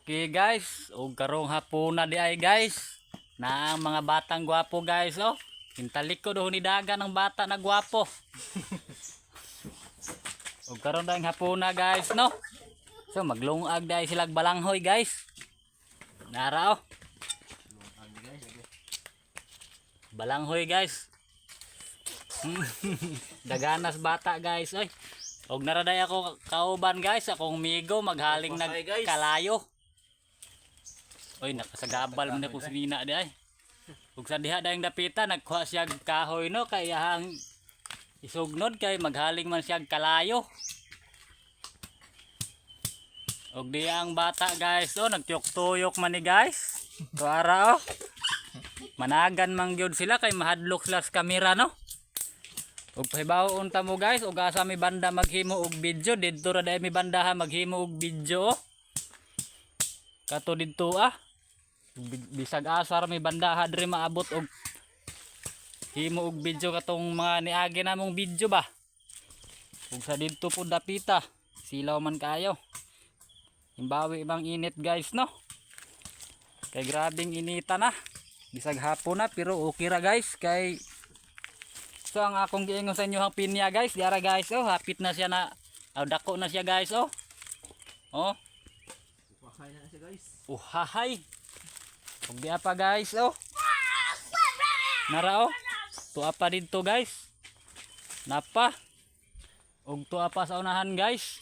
Okay guys, ug karong hapuna di ay guys. Na ang mga batang gwapo guys oh. Kintalikod do ni daga ng bata na gwapo. Ug karon daing hapuna guys no. So maglungag dai sila balanghoy guys. Nara oh. Balanghoy guys. Daganas bata guys oy. Og naraday ako kauban guys, akong migo maghaling nagkalayo. Oy nakasagabal man ako sinina di ay. Ug sa diha daing dapita nagkuha siya kahoy no kay hang isugnod kay maghaling man siya kalayo. Og di ang bata guys oh nagtuyok-tuyok man ni guys. Tuara oh. Managan man gyud sila kay mahadlok sila sa kamera no. Ug pahibaw-on ta mo guys ug asa mi banda maghimo og video didto ra dai mi bandaha maghimo og video. Kato didto bisag asar mi bandaha diri maabot og himo og video katong mga niagi namong video ba. Ug sa didto pud dapita silaw man kayo. Imbawi bang init guys no. Kay grabing inita na. Bisag hapon na pero okay ra guys kay so ang akong giingon sa inyo ang pinya guys, diara guys oh, hapit na siya na dako na siya guys oh. Oh. Uhahay na siya guys. Uhahay. Ug di pa guys oh. Nara oh. Tuwa pa dito guys. Napa. Ug tuwa pa sa unahan guys.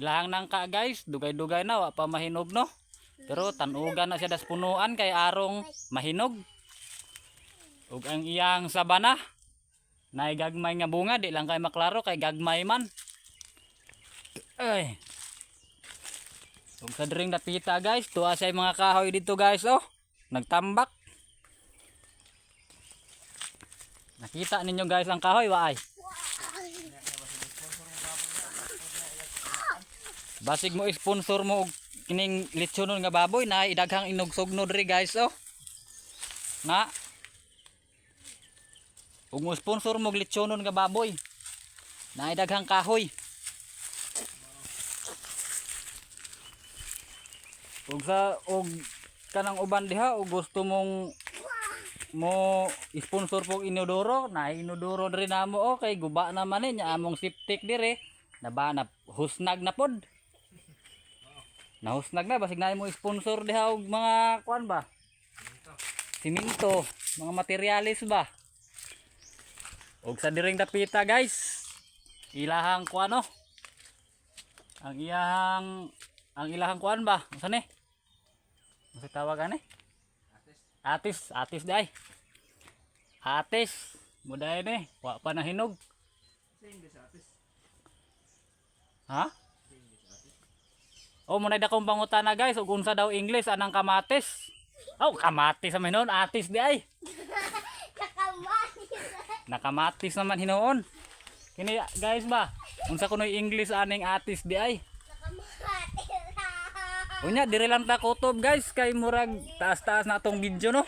Lahang nangka guys, dugay-dugay na wa pa mahinog no. Pero tanugan na siya das punuan kay arong mahinog. Ug ang iyang sabana nay gagmay nga bunga di lang kay maklaro kay gagmay man. Ay. Ug sa dring dapita guys, tuwa say mga kahoy dito guys oh. Nagtambak. Nakita ninyo guys ang kahoy waay. Basig mo sponsor mo og kining litsonon nga baboy na idaghang inugsugno diri guys oh. Na ug mo sponsor mo litsonon nga baboy na daghang kahoy. Ug sa og kanang uban diha ug gusto mong mo sponsor pog inodoro na inodoro diri namo o kay guba naman ni nya among septic dire na ba na husnag na pod. Nahusnag na basig na mo sponsor diha og mga kuan ba? Simento, mga materyales ba? Og sa diring dapita guys, ilahang kuan no. Ang ilahang kuan ba? Unsa ni? Unsa tawag ani? Atis day. Atis, muday ni, wa pa nahinog. Ha? Oh, muna dakong pangutana guys, ug unsa daw English anang kamatis? Oh, kamatis sa hinon, atis di ay. Nakamatis naman hinoon. Kini guys ba? Unsa kunoy English aning atis di ay? Nakamatis. Unya diri lang ta kutob guys kay murag taas-taas na tong video no.